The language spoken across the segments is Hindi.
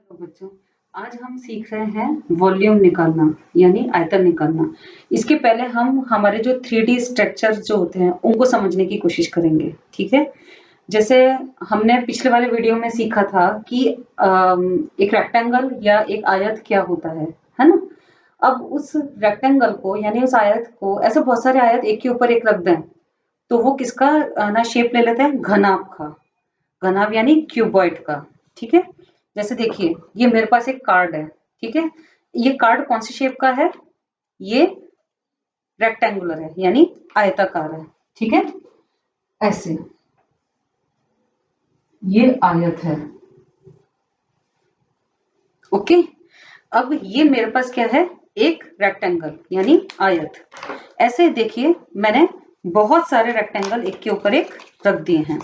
हेलो बच्चों, आज हम सीख रहे हैं वॉल्यूम निकालना यानी आयतन निकालना। इसके पहले हम हमारे जो 3D स्ट्रक्चर जो होते हैं उनको समझने की कोशिश करेंगे, ठीक है। जैसे हमने पिछले वाले वीडियो में सीखा था कि एक रेक्टेंगल या एक आयत क्या होता है ना। अब उस रेक्टेंगल को यानी उस आयत को, ऐसे बहुत सारे आयत एक के ऊपर एक रख दें तो वो किसका ना शेप ले लेते हैं, घनाभ का। घनाभ यानी क्यूबॉइड का, ठीक है। जैसे देखिए, ये मेरे पास एक कार्ड है, ठीक है। ये कार्ड कौन सी शेप का है? ये रेक्टेंगुलर है यानी आयताकार है, ठीक है। ऐसे ये आयत है, ओके। अब ये मेरे पास क्या है? एक रेक्टेंगल यानी आयत। ऐसे देखिए, मैंने बहुत सारे रेक्टेंगल एक के ऊपर एक रख दिए हैं।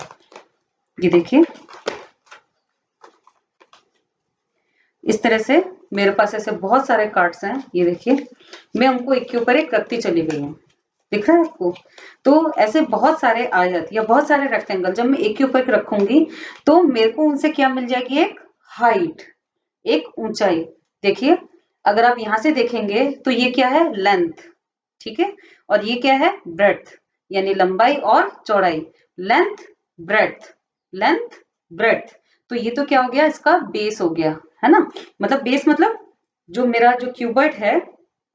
ये देखिए, इस तरह से मेरे पास ऐसे बहुत सारे कार्ड्स हैं। ये देखिए, मैं उनको एक के ऊपर एक रखती चली गई हूँ। दिख रहा है आपको? तो ऐसे बहुत सारे आयत या बहुत सारे रेक्टेंगल जब मैं एक के ऊपर एक रखूंगी तो मेरे को उनसे क्या मिल जाएगी? एक हाइट, एक ऊंचाई। देखिए, अगर आप यहां से देखेंगे तो ये क्या है? लेंथ, ठीक है। और ये क्या है? ब्रेड्थ यानी लंबाई और चौड़ाई। Length breadth, length breadth. तो ये तो क्या हो गया? इसका बेस हो गया, है ना। मतलब बेस मतलब जो मेरा जो क्यूबॉइड है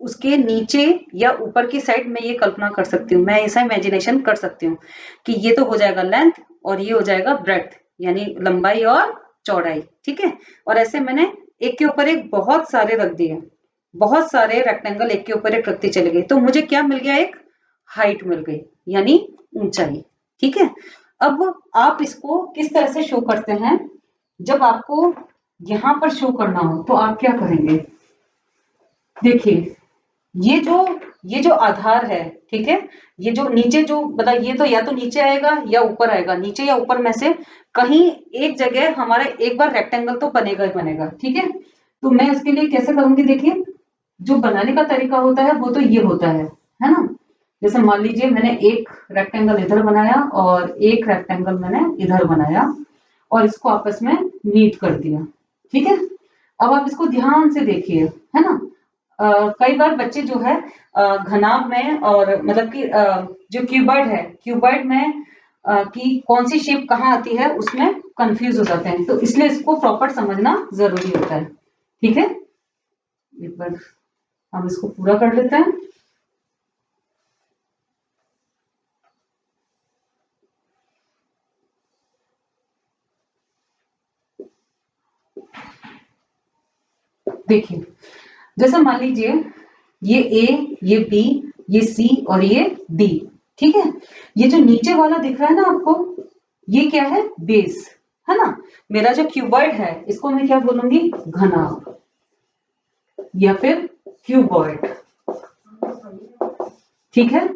उसके नीचे या ऊपर की साइड में ये कल्पना कर सकती हूँ, मैं ऐसा इमेजिनेशन कर सकती हूँ कि ये तो हो जाएगा लेंथ और ये हो जाएगा ब्रेड्थ यानी लंबाई और चौड़ाई, ठीक है। और ऐसे मैंने एक के ऊपर एक बहुत सारे रख दिए, बहुत सारे रेक्टेंगल एक के ऊपर एक रखते चले गए तो मुझे क्या मिल गया? एक हाइट मिल गई यानी ऊंचाई, ठीक है। अब आप इसको किस तरह से शो करते हैं? जब आपको यहां पर शो करना हो तो आप क्या करेंगे? देखिए, ये जो आधार है, ठीक है। ये जो नीचे जो मतलब ये तो या तो नीचे आएगा या ऊपर आएगा, नीचे या ऊपर में से कहीं एक जगह हमारा एक बार रेक्टेंगल तो बनेगा ही बनेगा, ठीक है। तो मैं उसके लिए कैसे करूंगी? देखिए, जो बनाने का तरीका होता है वो तो ये होता है ना। जैसे मान लीजिए, मैंने एक रेक्टेंगल इधर बनाया और एक रेक्टेंगल मैंने इधर बनाया और इसको आपस में मीट कर दिया, ठीक है। अब आप इसको ध्यान से देखिए, है ना। कई बार बच्चे जो है घनाभ में और मतलब कि जो क्यूबॉइड है, क्यूबॉइड में कि कौन सी शेप कहाँ आती है उसमें कंफ्यूज हो जाते हैं, तो इसलिए इसको प्रॉपर समझना जरूरी होता है, ठीक है। एक बार हम इसको पूरा कर लेते हैं। देखिए, जैसे मान लीजिए ये ए, ये बी, ये सी और ये डी, ठीक है। ये जो नीचे वाला दिख रहा है ना आपको, ये क्या है? बेस, है ना। मेरा जो क्यूबॉइड है इसको मैं क्या बोलूंगी? घनाभ या फिर क्यूबॉइड, ठीक है।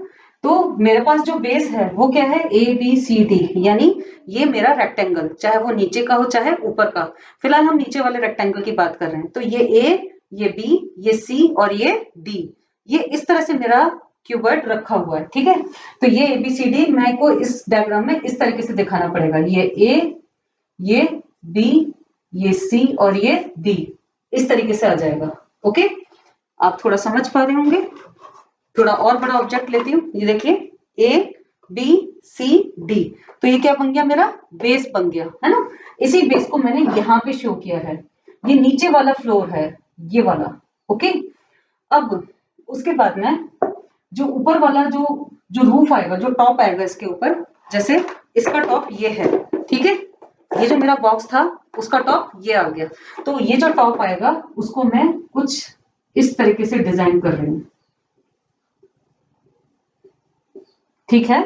तो मेरे पास जो बेस है वो क्या है? ए बी सी डी यानी ये मेरा रेक्टेंगल, चाहे वो नीचे का हो चाहे ऊपर का। फिलहाल हम नीचे वाले रेक्टेंगल की बात कर रहे हैं। तो ये ए, ये बी, ये सी और ये डी, ये इस तरह से मेरा क्यूबॉइड रखा हुआ है, ठीक है। तो ये ए बी सी डी मैं को इस डायग्राम में इस तरीके से दिखाना पड़ेगा। ये ए, ये बी, ये सी और ये डी, इस तरीके से आ जाएगा, ओके। आप थोड़ा समझ पा रहे होंगे। थोड़ा और बड़ा ऑब्जेक्ट लेती हूँ। ये देखिए, ए बी सी डी, तो ये क्या बन गया? मेरा बेस बन गया, है ना। इसी बेस को मैंने यहाँ पे शो किया है। ये नीचे वाला फ्लोर है, ये वाला, ओके। अब उसके बाद में जो ऊपर वाला जो जो रूफ आएगा, जो टॉप आएगा इसके ऊपर, जैसे इसका टॉप ये है, ठीक है। ये जो मेरा बॉक्स था उसका टॉप ये आ गया, तो ये जो टॉप आएगा उसको मैं कुछ इस तरीके से डिजाइन कर रही हूँ, ठीक है।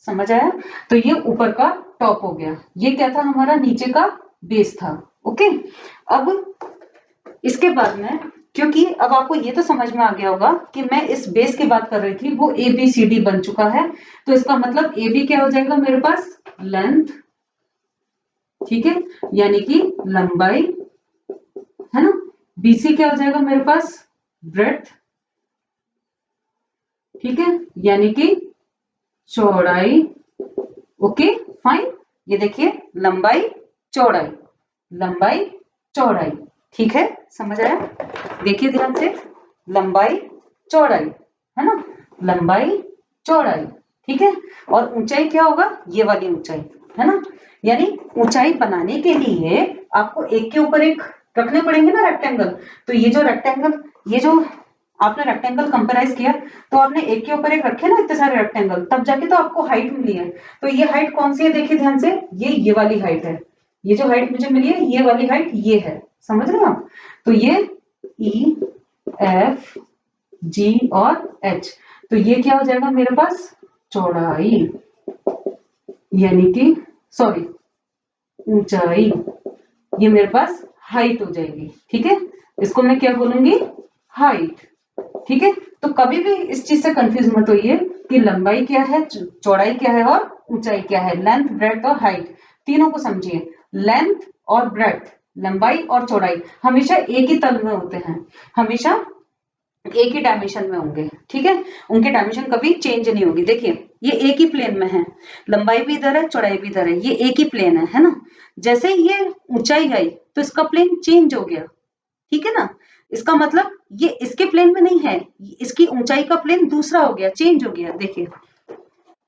समझ आया? तो ये ऊपर का टॉप हो गया, ये क्या था? हमारा नीचे का बेस था, ओके। अब इसके बाद में, क्योंकि अब आपको ये तो समझ में आ गया होगा कि मैं इस बेस की बात कर रही थी, वो ए बी सी डी बन चुका है। तो इसका मतलब ए बी क्या हो जाएगा मेरे पास? लेंथ, ठीक है, यानी कि लंबाई, है ना। बी सी क्या हो जाएगा मेरे पास? ब्रेड्थ, ठीक है, यानी कि चौड़ाई, ओके फाइन। ये देखिए, लंबाई चौड़ाई, लंबाई चौड़ाई, ठीक है, समझ आया? देखिए ध्यान से, लंबाई चौड़ाई, है ना, लंबाई चौड़ाई, ठीक है। और ऊंचाई क्या होगा, ये वाली ऊंचाई, है ना। यानी ऊंचाई बनाने के लिए आपको एक के ऊपर एक रखने पड़ेंगे ना रेक्टेंगल। तो ये जो रेक्टेंगल, ये जो आपने रेक्टेंगल कंपेराइज किया, तो आपने एक के ऊपर एक रखे ना इतने सारे रेक्टेंगल, तब जाके तो आपको हाइट मिली है। तो ये हाइट कौन सी है, देखिए ध्यान से, ये वाली हाइट है। ये जो हाइट मुझे मिली है, ये वाली हाइट ये है, समझ रहे हो आप? तो ये ई, एफ, जी और एच, तो ये क्या हो जाएगा मेरे पास, चौड़ाई, यानी कि सॉरी ऊंचाई, ये मेरे पास हाइट हो जाएगी, ठीक है। इसको मैं क्या बोलूंगी, हाइट, ठीक है। तो कभी भी इस चीज से कंफ्यूज मत होइए कि लंबाई क्या है, चौड़ाई क्या है और ऊंचाई क्या है। लेंथ, ब्रेड्थ और हाइट तीनों को समझिए। लेंथ और ब्रेड्थ, लंबाई और चौड़ाई हमेशा एक ही तल में होते हैं, हमेशा एक ही डायमेंशन में होंगे, ठीक है। उनके डायमेंशन कभी चेंज नहीं होगी। देखिए ये एक ही प्लेन में है, लंबाई भी इधर है, चौड़ाई भी इधर है, ये एक ही प्लेन है ना। जैसे ही ये ऊंचाई आई तो इसका प्लेन चेंज हो गया, ठीक है ना। इसका मतलब ये इसके प्लेन में नहीं है, इसकी ऊंचाई का प्लेन दूसरा हो गया, चेंज हो गया। देखिए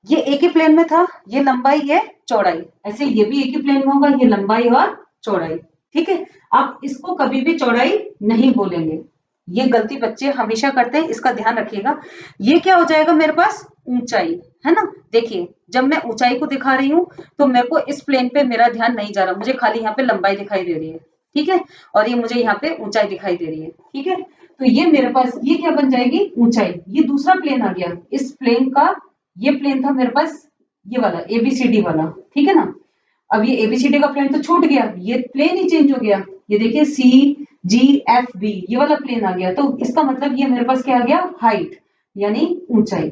ये एक ही प्लेन में था, ये लंबाई है चौड़ाई, ऐसे ये भी एक ही प्लेन में होगा, ये लंबाई और चौड़ाई, ठीक है। आप इसको कभी भी चौड़ाई नहीं बोलेंगे, ये गलती बच्चे हमेशा करते हैं, इसका ध्यान रखिएगा। ये क्या हो जाएगा मेरे पास, ऊंचाई, है ना। देखिए जब मैं ऊंचाई को दिखा रही हूँ तो मेरे को इस प्लेन पे मेरा ध्यान नहीं जा रहा, मुझे खाली यहाँ पे लंबाई दिखाई दे रही है, ठीक है। और ये मुझे यहाँ पे ऊंचाई दिखाई दे रही है, ठीक है। तो ये मेरे पास ये क्या बन जाएगी, ऊंचाई। ये दूसरा प्लेन आ गया, इस प्लेन का ये प्लेन था मेरे पास, ये वाला एबीसीडी वाला, ठीक है ना। अब ये एबीसीडी का प्लेन तो छूट गया, ये प्लेन ही चेंज हो गया। ये देखिए सी, जी, एफ, बी, ये वाला प्लेन आ गया। तो इसका मतलब ये मेरे पास क्या आ गया, हाइट, यानी ऊंचाई।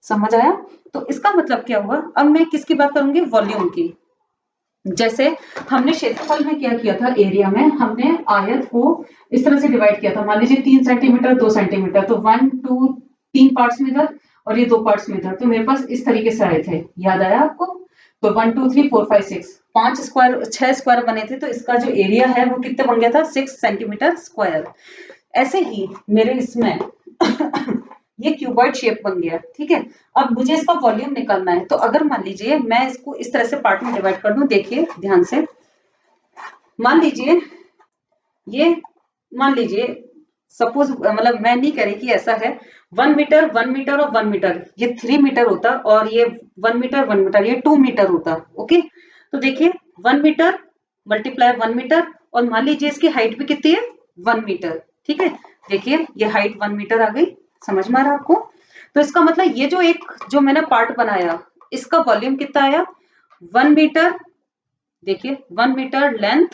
समझ आया? तो इसका मतलब क्या हुआ, अब मैं किसकी बात करूंगी, वॉल्यूम की। जैसे हमने क्षेत्रफल में क्या किया था, एरिया में हमने आयत को इस तरह से डिवाइड किया था। मान लीजिए 3 सेंटीमीटर 2 सेंटीमीटर, तो 1 2 3 पार्ट्स में था और ये 2 पार्ट्स में था। तो मेरे पास इस तरीके से आए थे, याद आया आपको? तो 1 2 3 4 5 6 5 स्क्वायर, 6 स्क्वायर बने थे। तो इसका जो एरिया है वो कितना बन गया था, 6 सेंटीमीटर स्क्वायर। ऐसे ही मेरे इसमें ये क्यूबॉइड शेप बन गया, ठीक है। अब मुझे इसका वॉल्यूम निकालना है। तो अगर मान लीजिए मैं इसको इस तरह से पार्ट में डिवाइड कर दूं, देखिए ध्यान से, मान लीजिए ये, मान लीजिए सपोज, मतलब मैं नहीं कह रही कि ऐसा है, 1 मीटर 1 मीटर और 1 मीटर, ये 3 मीटर होता और ये 1 मीटर 1 मीटर, ये 2 मीटर होता, ओके। तो देखिए 1 मीटर मल्टीप्लाई 1 मीटर, और मान लीजिए इसकी हाइट भी कितनी है, 1 मीटर, ठीक है। देखिए ये हाइट 1 मीटर आ गई, समझ में आ रहा है आपको? तो इसका मतलब ये जो एक जो मैंने पार्ट बनाया, इसका वॉल्यूम कितना आया, 1 मीटर, देखिए 1 मीटर लेंथ,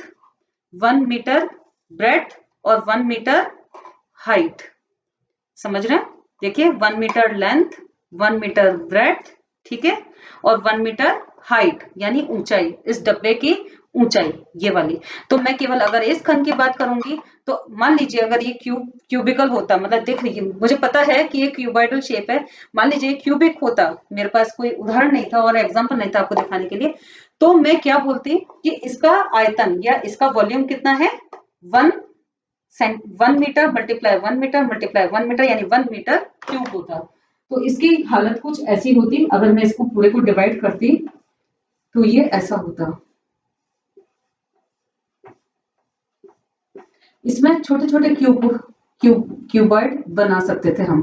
1 मीटर ब्रेड्थ और 1 मीटर हाइट। समझ रहे हैं? देखिए 1 मीटर लेंथ, 1 मीटर ब्रेड्थ, ठीक है, और 1 मीटर हाइट यानी ऊंचाई, इस डब्बे की ऊंचाई ये वाली। तो मैं केवल अगर इस खंड की बात करूंगी, तो मान लीजिए अगर ये क्यूबिकल होता, मतलब देख लीजिए मुझे पता है कि ये क्यूबॉइडल शेप है, मान लीजिए क्यूबिक होता, मेरे पास कोई उदाहरण नहीं था और एग्जाम्पल नहीं था आपको दिखाने के लिए, तो मैं क्या बोलती कि इसका आयतन या इसका वॉल्यूम कितना है, 1 meter multiply 1 meter multiply 1 meter, यानी 1 मीटर क्यूब होता। तो इसकी हालत कुछ ऐसी होती, अगर मैं इसको पूरे को डिवाइड करती तो ये ऐसा होता। इसमें छोटे छोटे क्यूबॉइड बना सकते थे हम।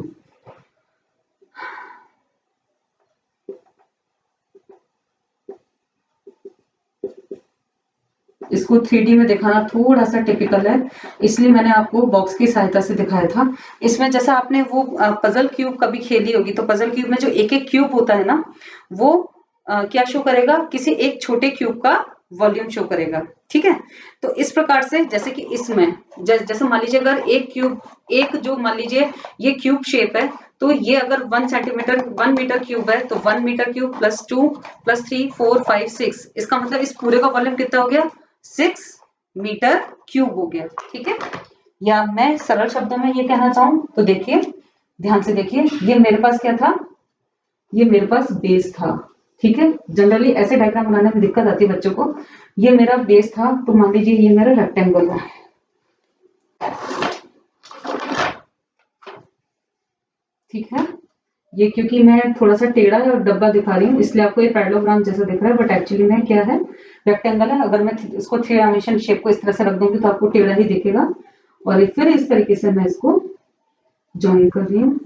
इसको 3D में दिखाना थोड़ा सा टिपिकल है, इसलिए मैंने आपको बॉक्स की सहायता से दिखाया था। इसमें जैसा आपने वो पजल क्यूब कभी खेली होगी, तो पजल क्यूब में जो एक एक क्यूब होता है ना, वो क्या शो करेगा, किसी एक छोटे क्यूब का वॉल्यूम शो करेगा, ठीक है। तो इस प्रकार से जैसे कि इसमें जैसे मान लीजिए अगर एक क्यूब, एक जो मान लीजिए ये क्यूब शेप है, तो ये अगर 1 सेंटीमीटर 1 मीटर क्यूब है, तो 1 मीटर क्यूब प्लस 2 प्लस 3 4 5 6, इसका मतलब इस पूरे का वॉल्यूम कितना हो गया, 6 मीटर क्यूब हो गया, ठीक है। या मैं सरल शब्दों में ये कहना चाहूं तो देखिए ध्यान से देखिए, ये मेरे पास क्या था, ये मेरे पास बेस था, ठीक है। जनरली ऐसे डायग्राम बनाने में दिक्कत आती है बच्चों को। ये मेरा बेस था, तो मान लीजिए ये मेरा रेक्टेंगल है, ठीक है, ये क्योंकि मैं थोड़ा सा टेढ़ा डब्बा दिखा रही हूँ इसलिए आपको ये पैरेललोग्राम जैसा दिख रहा है, बट एक्चुअली में क्या है, रेक्टेंगल है। अगर मैं इसको 3 डायमेंशन शेप को इस तरह से रख दूंगी तो आपको टेढ़ा ही दिखेगा। और फिर इस तरीके से मैं इसको ज्वाइन कर रही हूँ।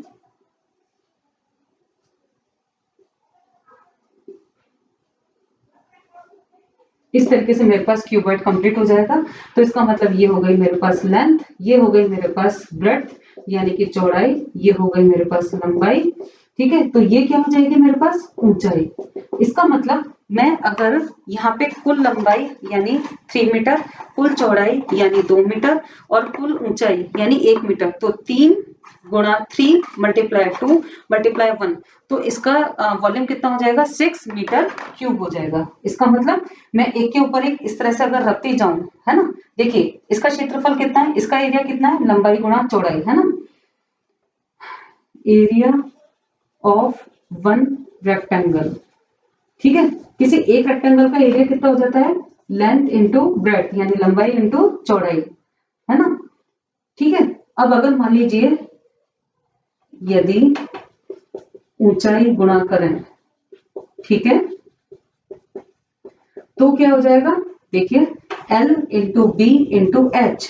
इस तरीके से मेरे पास क्यूबॉइड कंप्लीट हो जाएगा। तो इसका मतलब ये हो गई मेरे पास लेंथ, ये हो गई मेरे पास ब्रेड्थ यानी कि चौड़ाई, ये हो गई मेरे पास लंबाई। ठीक है, तो ये क्या हो जाएगी मेरे पास ऊंचाई। इसका मतलब मैं अगर यहाँ पे कुल लंबाई यानी 3 मीटर, कुल चौड़ाई यानी 2 मीटर और कुल ऊंचाई यानी 1 मीटर, तो 3 गुणा 3 मल्टीप्लाई 2 मल्टीप्लाई 1, तो इसका वॉल्यूम कितना हो जाएगा, 6 मीटर क्यूब हो जाएगा। इसका मतलब मैं एक के ऊपर एक इस तरह से अगर रखती जाऊं, है ना, देखिए इसका क्षेत्रफल कितना है, इसका एरिया कितना है, लंबाई गुणा चौड़ाई, है ना, एरिया ऑफ वन रेक्टेंगल। ठीक है, किसी एक रेक्टेंगल का एरिया कितना हो जाता है, लेंथ इंटू ब्रेड्थ यानी लंबाई इंटू चौड़ाई, है ना। ठीक है, अब अगर मान लीजिए यदि ऊंचाई गुणा करें, ठीक है, तो क्या हो जाएगा, देखिए L into B into H,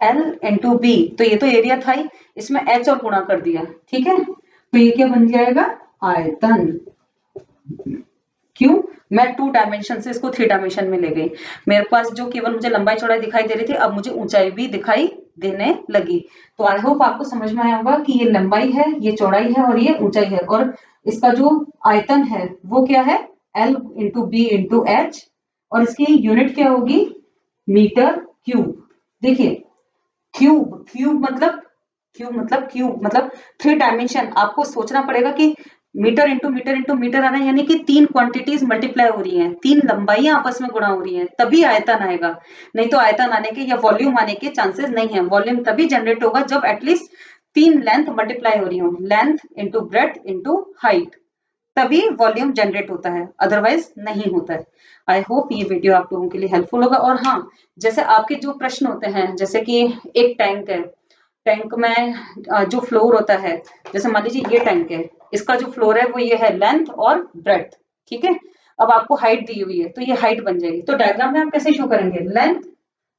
L into B, तो ये तो एरिया था ही, इसमें H और गुणा कर दिया। ठीक है, तो ये क्या बन जाएगा, आयतन। क्यों, मैं 2 डायमेंशन से इसको 3 डायमेंशन में ले गई। मेरे पास जो केवल मुझे लंबाई चौड़ाई दिखाई दे रही थी, अब मुझे ऊंचाई भी दिखाई देने लगी। तो आई होप आपको समझ में आया होगा कि ये लंबाई है, ये चौड़ाई है और ये ऊंचाई है, और इसका जो आयतन है वो क्या है, L into B into h, और इसकी यूनिट क्या होगी, मीटर क्यूब। देखिए क्यूब, क्यूब मतलब 3 डायमेंशन। आपको सोचना पड़ेगा कि metre into metre into metre आ रहा है, यानी कि 3 क्वांटिटीज मल्टीप्लाई हो रही हैं, 3 लंबाइयां आपस में गुणा हो रही हैं, तभी आयतन आएगा। नहीं तो आयतन आने के या वॉल्यूम आने के चांसेस नहीं है। वॉल्यूम तभी जनरेट होगा जब एटलीस्ट 3 लेंथ मल्टीप्लाई हो रही हो, length into breadth into height, तभी वॉल्यूम जनरेट होता है, अदरवाइज नहीं होता है। आई होप ये वीडियो आप लोगों के लिए हेल्पफुल होगा। और हाँ, जैसे आपके जो प्रश्न होते हैं, जैसे कि एक टैंक है, टैंक में जो फ्लोर होता है, जैसे मान लीजिए ये टैंक है, इसका जो फ्लोर है वो ये है लेंथ और ब्रेड्थ। ठीक है, अब आपको हाइट दी हुई है, तो ये हाइट बन जाएगी। तो डायग्राम में आप कैसे शो करेंगे, लेंथ,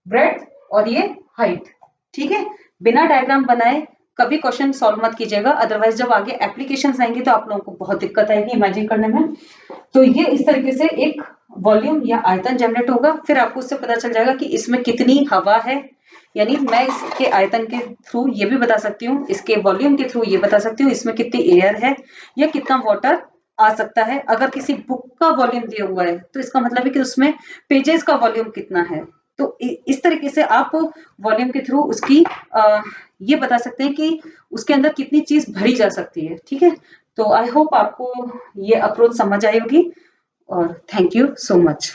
ब्रेड्थ और ये हाइट। ठीक है, बिना डायग्राम बनाए कभी क्वेश्चन सॉल्व मत कीजिएगा, अदरवाइज जब आगे एप्लीकेशंस आएंगे तो आप लोगों को बहुत दिक्कत आएगी इमेजिन करने में। तो ये इस तरीके से एक वॉल्यूम या आयतन जनरेट होगा, फिर आपको उससे पता चल जाएगा कि इसमें कितनी हवा है, यानी मैं इसके आयतन के थ्रू ये भी बता सकती हूँ, इसके वॉल्यूम के थ्रू ये बता सकती हूँ इसमें कितनी एयर है या कितना वाटर आ सकता है। अगर किसी बुक का वॉल्यूम दिया हुआ है तो इसका मतलब है कि उसमें पेजेस का वॉल्यूम कितना है। तो इस तरीके से आप वॉल्यूम के थ्रू उसकी ये बता सकते हैं कि उसके अंदर कितनी चीज भरी जा सकती है। ठीक है, तो आई होप आपको ये अप्रोच समझ आई होगी, और थैंक यू सो मच।